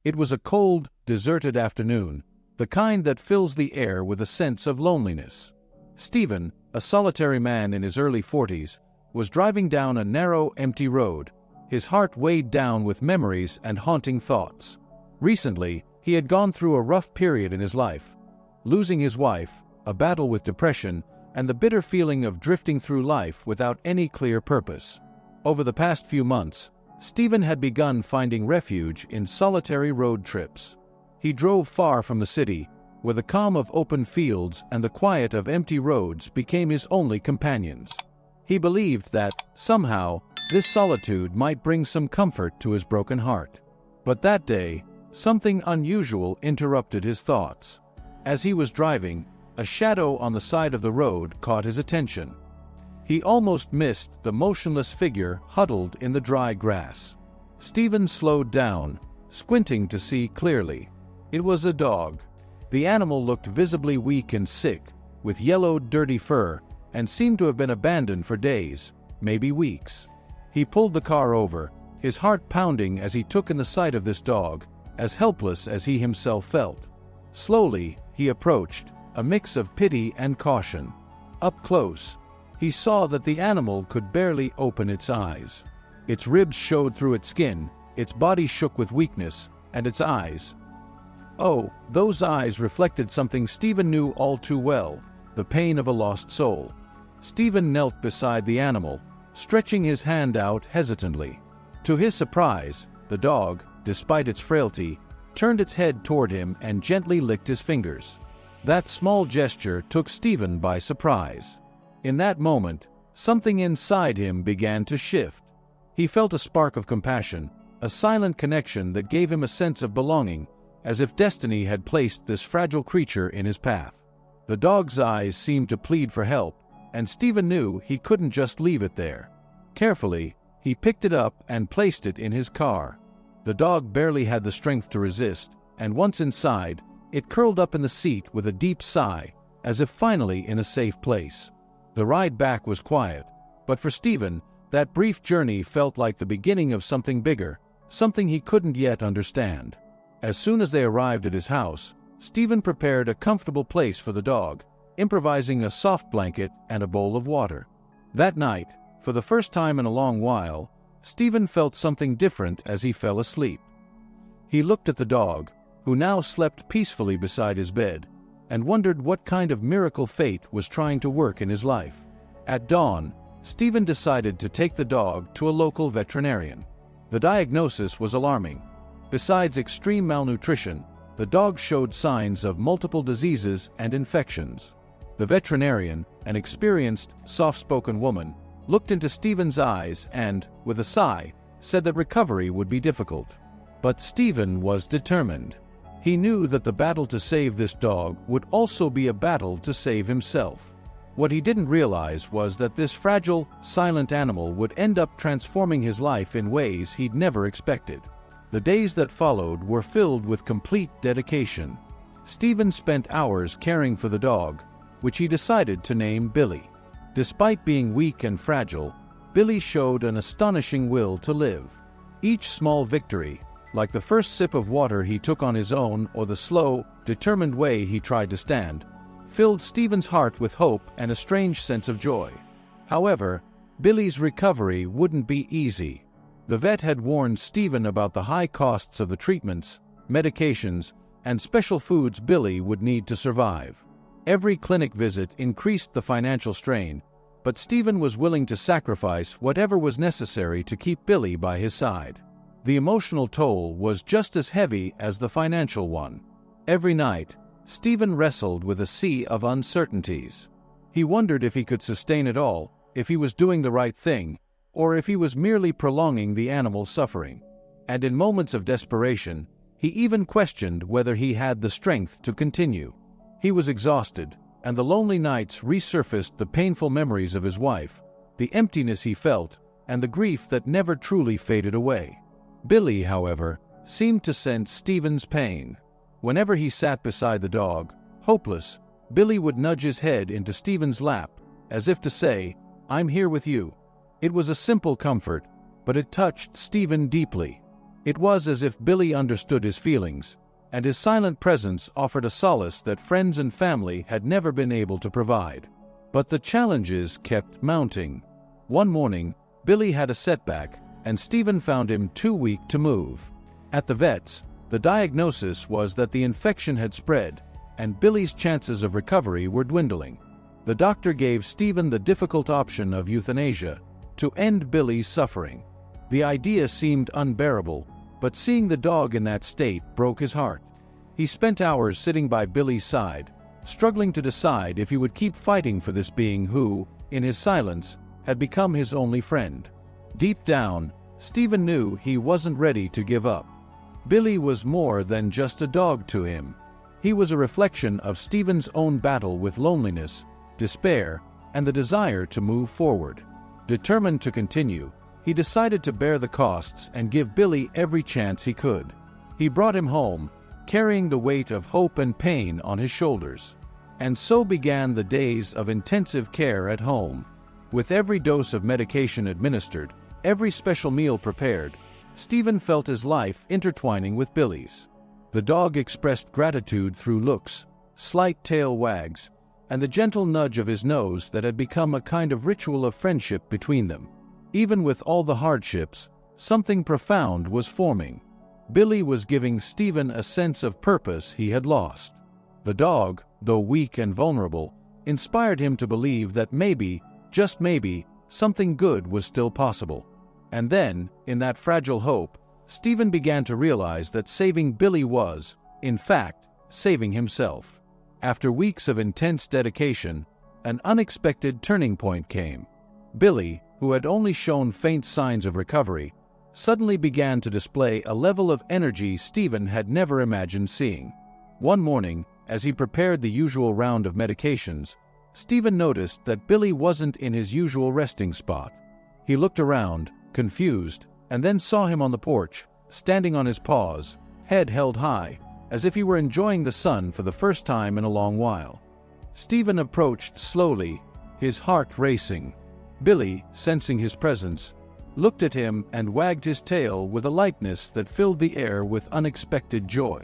It was a cold, deserted afternoon, the kind that fills the air with a sense of loneliness. Stephen, a solitary man in his early 40s, was driving down a narrow, empty road, his heart weighed down with memories and haunting thoughts. Recently, he had gone through a rough period in his life, losing his wife, a battle with depression, and the bitter feeling of drifting through life without any clear purpose. Over the past few months, Stephen had begun finding refuge in solitary road trips. He drove far from the city, where the calm of open fields and the quiet of empty roads became his only companions. He believed that, somehow, this solitude might bring some comfort to his broken heart. But that day, something unusual interrupted his thoughts. As he was driving, a shadow on the side of the road caught his attention. He almost missed the motionless figure huddled in the dry grass. Stephen slowed down, squinting to see clearly. It was a dog. The animal looked visibly weak and sick, with yellowed, dirty fur, and seemed to have been abandoned for days, maybe weeks. He pulled the car over, his heart pounding as he took in the sight of this dog, as helpless as he himself felt. Slowly, he approached, a mix of pity and caution. Up close, he saw that the animal could barely open its eyes. Its ribs showed through its skin, its body shook with weakness, and its eyes. Oh, those eyes reflected something Stephen knew all too well, the pain of a lost soul. Stephen knelt beside the animal, stretching his hand out hesitantly. To his surprise, the dog, despite its frailty, turned its head toward him and gently licked his fingers. That small gesture took Stephen by surprise. In that moment, something inside him began to shift. He felt a spark of compassion, a silent connection that gave him a sense of belonging, as if destiny had placed this fragile creature in his path. The dog's eyes seemed to plead for help, and Stephen knew he couldn't just leave it there. Carefully, he picked it up and placed it in his car. The dog barely had the strength to resist, and once inside, it curled up in the seat with a deep sigh, as if finally in a safe place. The ride back was quiet, but for Stephen, that brief journey felt like the beginning of something bigger, something he couldn't yet understand. As soon as they arrived at his house, Stephen prepared a comfortable place for the dog, improvising a soft blanket and a bowl of water. That night, for the first time in a long while, Stephen felt something different as he fell asleep. He looked at the dog, who now slept peacefully beside his bed, and wondered what kind of miracle fate was trying to work in his life. At dawn, Stephen decided to take the dog to a local veterinarian. The diagnosis was alarming. Besides extreme malnutrition, the dog showed signs of multiple diseases and infections. The veterinarian, an experienced, soft-spoken woman, looked into Stephen's eyes and, with a sigh, said that recovery would be difficult. But Stephen was determined. He knew that the battle to save this dog would also be a battle to save himself. What he didn't realize was that this fragile, silent animal would end up transforming his life in ways he'd never expected. The days that followed were filled with complete dedication. Stephen spent hours caring for the dog, which he decided to name Billy. Despite being weak and fragile, Billy showed an astonishing will to live. Each small victory, like the first sip of water he took on his own or the slow, determined way he tried to stand, filled Stephen's heart with hope and a strange sense of joy. However, Billy's recovery wouldn't be easy. The vet had warned Stephen about the high costs of the treatments, medications, and special foods Billy would need to survive. Every clinic visit increased the financial strain, but Stephen was willing to sacrifice whatever was necessary to keep Billy by his side. The emotional toll was just as heavy as the financial one. Every night, Stephen wrestled with a sea of uncertainties. He wondered if he could sustain it all, if he was doing the right thing, or if he was merely prolonging the animal's suffering. And in moments of desperation, he even questioned whether he had the strength to continue. He was exhausted, and the lonely nights resurfaced the painful memories of his wife, the emptiness he felt, and the grief that never truly faded away. Billy, however, seemed to sense Stephen's pain. Whenever he sat beside the dog, hopeless, Billy would nudge his head into Stephen's lap, as if to say, "I'm here with you." It was a simple comfort, but it touched Stephen deeply. It was as if Billy understood his feelings, and his silent presence offered a solace that friends and family had never been able to provide. But the challenges kept mounting. One morning, Billy had a setback, and Stephen found him too weak to move. At the vet's, the diagnosis was that the infection had spread, and Billy's chances of recovery were dwindling. The doctor gave Stephen the difficult option of euthanasia to end Billy's suffering. The idea seemed unbearable, but seeing the dog in that state broke his heart. He spent hours sitting by Billy's side, struggling to decide if he would keep fighting for this being who, in his silence, had become his only friend. Deep down, Stephen knew he wasn't ready to give up. Billy was more than just a dog to him. He was a reflection of Stephen's own battle with loneliness, despair, and the desire to move forward. Determined to continue, he decided to bear the costs and give Billy every chance he could. He brought him home, carrying the weight of hope and pain on his shoulders. And so began the days of intensive care at home. With every dose of medication administered, every special meal prepared, Stephen felt his life intertwining with Billy's. The dog expressed gratitude through looks, slight tail wags, and the gentle nudge of his nose that had become a kind of ritual of friendship between them. Even with all the hardships, something profound was forming. Billy was giving Stephen a sense of purpose he had lost. The dog, though weak and vulnerable, inspired him to believe that maybe, just maybe, something good was still possible. And then, in that fragile hope, Stephen began to realize that saving Billy was, in fact, saving himself. After weeks of intense dedication, an unexpected turning point came. Billy, who had only shown faint signs of recovery, suddenly began to display a level of energy Stephen had never imagined seeing. One morning, as he prepared the usual round of medications, Stephen noticed that Billy wasn't in his usual resting spot. He looked around, confused, and then saw him on the porch, standing on his paws, head held high, as if he were enjoying the sun for the first time in a long while. Stephen approached slowly, his heart racing. Billy, sensing his presence, looked at him and wagged his tail with a lightness that filled the air with unexpected joy.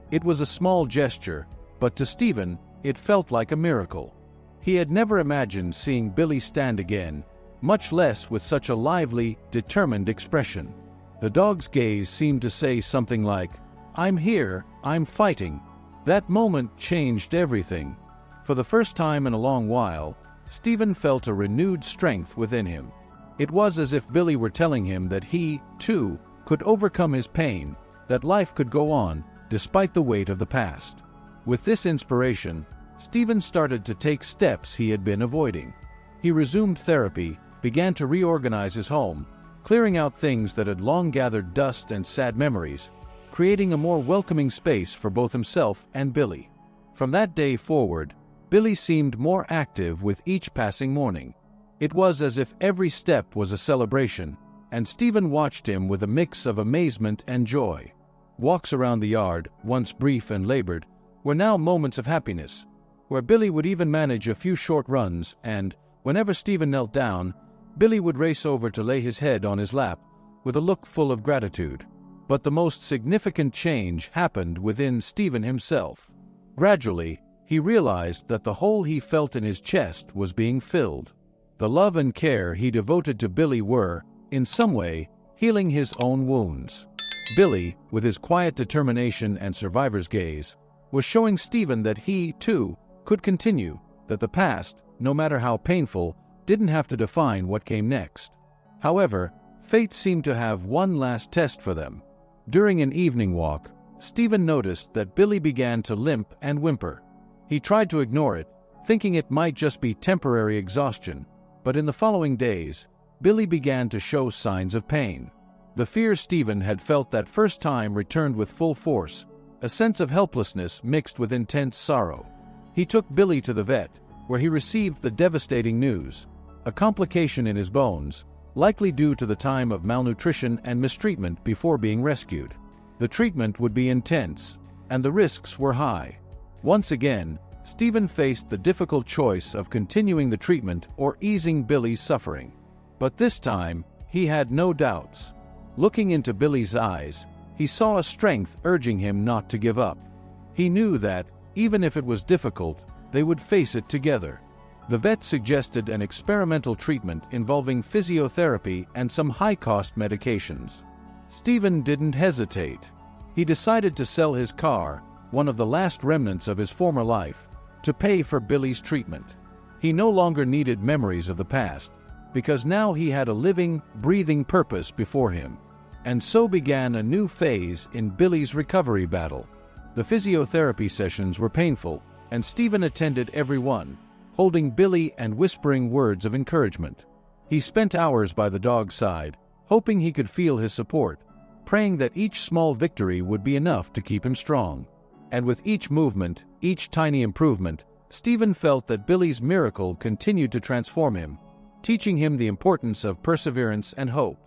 It was a small gesture, but to Stephen, it felt like a miracle. He had never imagined seeing Billy stand again, much less with such a lively, determined expression. The dog's gaze seemed to say something like, "I'm here, I'm fighting." That moment changed everything. For the first time in a long while, Stephen felt a renewed strength within him. It was as if Billy were telling him that he, too, could overcome his pain, that life could go on, despite the weight of the past. With this inspiration, Stephen started to take steps he had been avoiding. He resumed therapy, began to reorganize his home, clearing out things that had long gathered dust and sad memories, creating a more welcoming space for both himself and Billy. From that day forward, Billy seemed more active with each passing morning. It was as if every step was a celebration, and Stephen watched him with a mix of amazement and joy. Walks around the yard, once brief and labored, were now moments of happiness, where Billy would even manage a few short runs, and, whenever Stephen knelt down, Billy would race over to lay his head on his lap, with a look full of gratitude. But the most significant change happened within Stephen himself. Gradually, he realized that the hole he felt in his chest was being filled. The love and care he devoted to Billy were, in some way, healing his own wounds. Billy, with his quiet determination and survivor's gaze, was showing Stephen that he, too, could continue, that the past, no matter how painful, didn't have to define what came next. However, fate seemed to have one last test for them. During an evening walk, Stephen noticed that Billy began to limp and whimper. He tried to ignore it, thinking it might just be temporary exhaustion, but in the following days, Billy began to show signs of pain. The fear Stephen had felt that first time returned with full force, a sense of helplessness mixed with intense sorrow. He took Billy to the vet, where he received the devastating news: a complication in his bones, likely due to the time of malnutrition and mistreatment before being rescued. The treatment would be intense, and the risks were high. Once again, Stephen faced the difficult choice of continuing the treatment or easing Billy's suffering. But this time, he had no doubts. Looking into Billy's eyes, he saw a strength urging him not to give up. He knew that, even if it was difficult, they would face it together. The vet suggested an experimental treatment involving physiotherapy and some high-cost medications. Stephen didn't hesitate. He decided to sell his car, one of the last remnants of his former life, to pay for Billy's treatment. He no longer needed memories of the past, because now he had a living, breathing purpose before him. And so began a new phase in Billy's recovery battle. The physiotherapy sessions were painful, and Stephen attended every one, holding Billy and whispering words of encouragement. He spent hours by the dog's side, hoping he could feel his support, praying that each small victory would be enough to keep him strong. And with each movement, each tiny improvement, Stephen felt that Billy's miracle continued to transform him, teaching him the importance of perseverance and hope.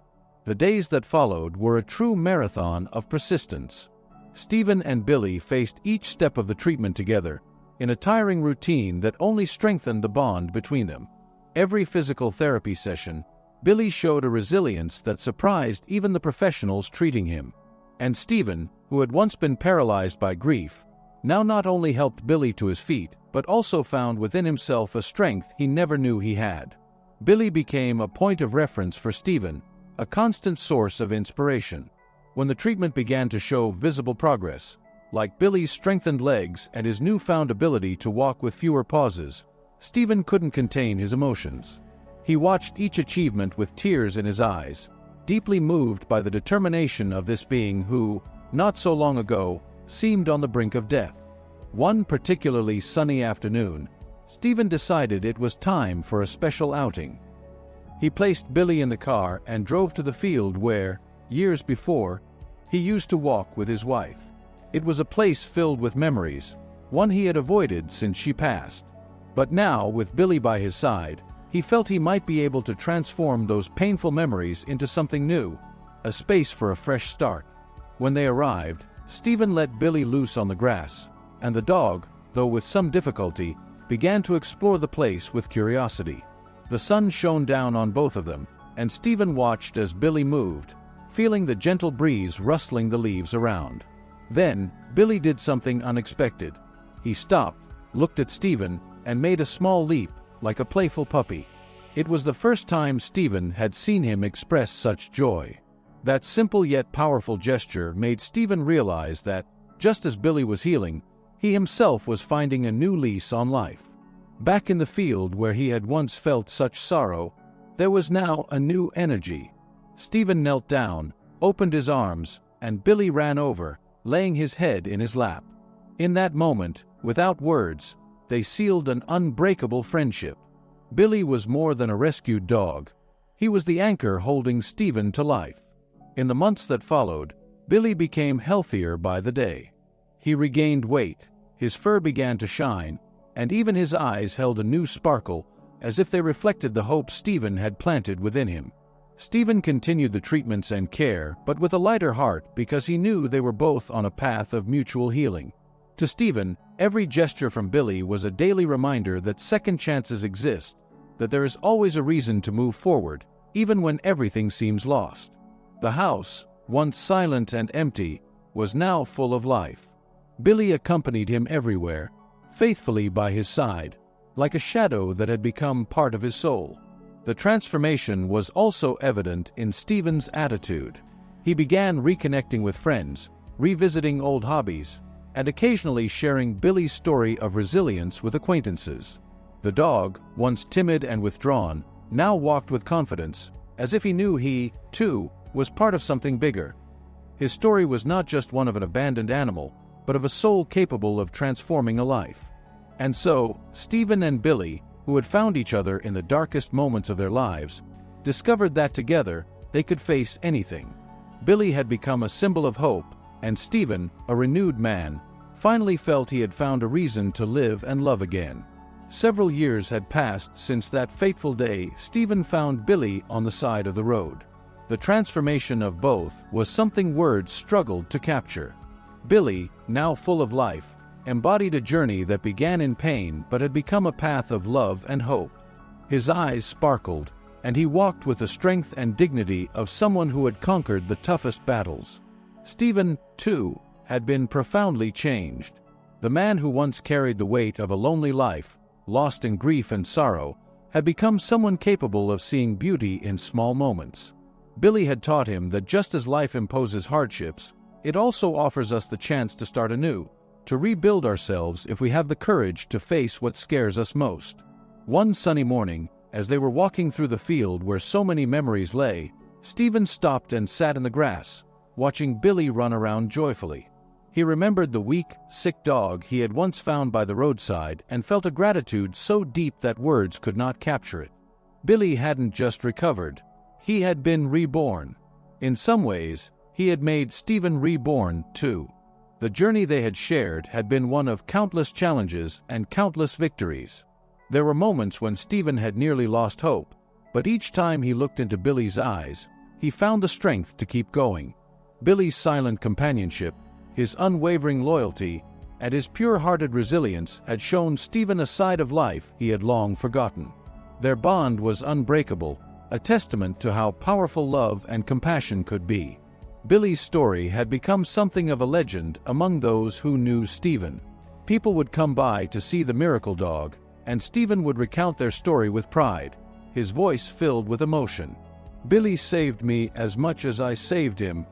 The days that followed were a true marathon of persistence. Stephen and Billy faced each step of the treatment together, in a tiring routine that only strengthened the bond between them. Every physical therapy session, Billy showed a resilience that surprised even the professionals treating him. And Stephen, who had once been paralyzed by grief, now not only helped Billy to his feet, but also found within himself a strength he never knew he had. Billy became a point of reference for Stephen, a constant source of inspiration. When the treatment began to show visible progress, like Billy's strengthened legs and his newfound ability to walk with fewer pauses, Stephen couldn't contain his emotions. He watched each achievement with tears in his eyes, deeply moved by the determination of this being who, not so long ago, seemed on the brink of death. One particularly sunny afternoon, Stephen decided it was time for a special outing. He placed Billy in the car and drove to the field where, years before, he used to walk with his wife. It was a place filled with memories, one he had avoided since she passed. But now, with Billy by his side, he felt he might be able to transform those painful memories into something new, a space for a fresh start. When they arrived, Stephen let Billy loose on the grass, and the dog, though with some difficulty, began to explore the place with curiosity. The sun shone down on both of them, and Stephen watched as Billy moved, feeling the gentle breeze rustling the leaves around. Then, Billy did something unexpected. He stopped, looked at Stephen, and made a small leap, like a playful puppy. It was the first time Stephen had seen him express such joy. That simple yet powerful gesture made Stephen realize that, just as Billy was healing, he himself was finding a new lease on life. Back in the field where he had once felt such sorrow, there was now a new energy. Stephen knelt down, opened his arms, and Billy ran over, laying his head in his lap. In that moment, without words, they sealed an unbreakable friendship. Billy was more than a rescued dog. He was the anchor holding Stephen to life. In the months that followed, Billy became healthier by the day. He regained weight, his fur began to shine, and even his eyes held a new sparkle, as if they reflected the hope Stephen had planted within him. Stephen continued the treatments and care, but with a lighter heart because he knew they were both on a path of mutual healing. To Stephen, every gesture from Billy was a daily reminder that second chances exist, that there is always a reason to move forward, even when everything seems lost. The house, once silent and empty, was now full of life. Billy accompanied him everywhere, faithfully by his side, like a shadow that had become part of his soul. The transformation was also evident in Stephen's attitude. He began reconnecting with friends, revisiting old hobbies, and occasionally sharing Billy's story of resilience with acquaintances. The dog, once timid and withdrawn, now walked with confidence, as if he knew he, too, was part of something bigger. His story was not just one of an abandoned animal, but of a soul capable of transforming a life. And so, Stephen and Billy, who had found each other in the darkest moments of their lives, discovered that together they could face anything. Billy had become a symbol of hope, and Stephen, a renewed man, finally felt he had found a reason to live and love again. Several years had passed since that fateful day Stephen found Billy on the side of the road. The transformation of both was something words struggled to capture. Billy, now full of life, embodied a journey that began in pain but had become a path of love and hope. His eyes sparkled, and he walked with the strength and dignity of someone who had conquered the toughest battles. Stephen, too, had been profoundly changed. The man who once carried the weight of a lonely life, lost in grief and sorrow, had become someone capable of seeing beauty in small moments. Billy had taught him that just as life imposes hardships, it also offers us the chance to start anew, to rebuild ourselves if we have the courage to face what scares us most. One sunny morning, as they were walking through the field where so many memories lay, Stephen stopped and sat in the grass, watching Billy run around joyfully. He remembered the weak, sick dog he had once found by the roadside and felt a gratitude so deep that words could not capture it. Billy hadn't just recovered, he had been reborn. In some ways, he had made Stephen reborn too. The journey they had shared had been one of countless challenges and countless victories. There were moments when Stephen had nearly lost hope, but each time he looked into Billy's eyes, he found the strength to keep going. Billy's silent companionship, his unwavering loyalty, and his pure-hearted resilience had shown Stephen a side of life he had long forgotten. Their bond was unbreakable, a testament to how powerful love and compassion could be. Billy's story had become something of a legend among those who knew Stephen. People would come by to see the miracle dog, and Stephen would recount their story with pride, his voice filled with emotion. "Billy saved me as much as I saved him,"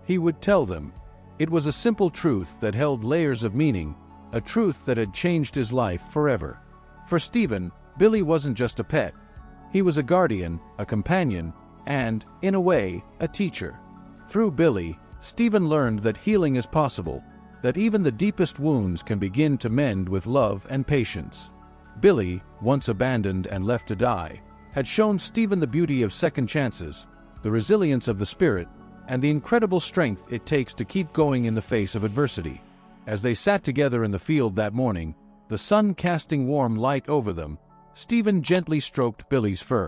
he would tell them. It was a simple truth that held layers of meaning, a truth that had changed his life forever. For Stephen, Billy wasn't just a pet. He was a guardian, a companion, and, in a way, a teacher. Through Billy, Stephen learned that healing is possible, that even the deepest wounds can begin to mend with love and patience. Billy, once abandoned and left to die, had shown Stephen the beauty of second chances, the resilience of the spirit, and the incredible strength it takes to keep going in the face of adversity. As they sat together in the field that morning, the sun casting warm light over them, Stephen gently stroked Billy's fur.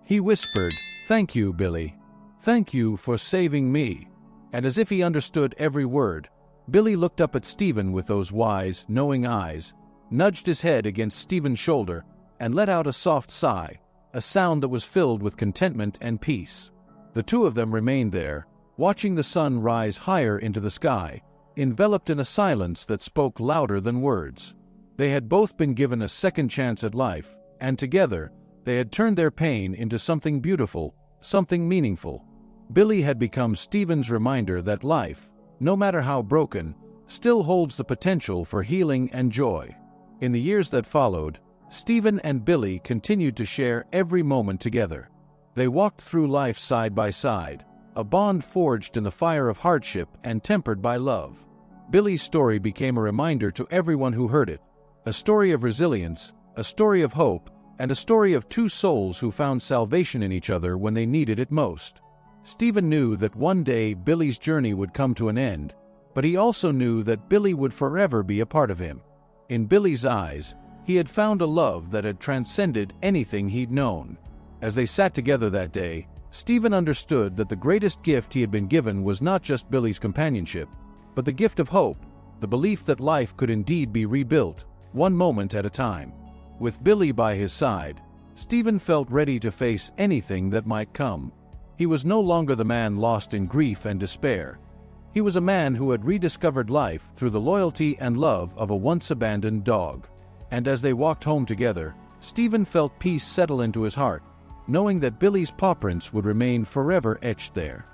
He whispered, "Thank you, Billy. Thank you for saving me." And as if he understood every word, Billy looked up at Stephen with those wise, knowing eyes, nudged his head against Stephen's shoulder, and let out a soft sigh, a sound that was filled with contentment and peace. The two of them remained there, watching the sun rise higher into the sky, enveloped in a silence that spoke louder than words. They had both been given a second chance at life, and together, they had turned their pain into something beautiful, something meaningful. Billy had become Stephen's reminder that life, no matter how broken, still holds the potential for healing and joy. In the years that followed, Stephen and Billy continued to share every moment together. They walked through life side by side, a bond forged in the fire of hardship and tempered by love. Billy's story became a reminder to everyone who heard it, a story of resilience, a story of hope, and a story of two souls who found salvation in each other when they needed it most. Stephen knew that one day Billy's journey would come to an end, but he also knew that Billy would forever be a part of him. In Billy's eyes, he had found a love that had transcended anything he'd known. As they sat together that day, Stephen understood that the greatest gift he had been given was not just Billy's companionship, but the gift of hope, the belief that life could indeed be rebuilt, one moment at a time. With Billy by his side, Stephen felt ready to face anything that might come. He was no longer the man lost in grief and despair. He was a man who had rediscovered life through the loyalty and love of a once-abandoned dog. And as they walked home together, Stephen felt peace settle into his heart, knowing that Billy's paw prints would remain forever etched there.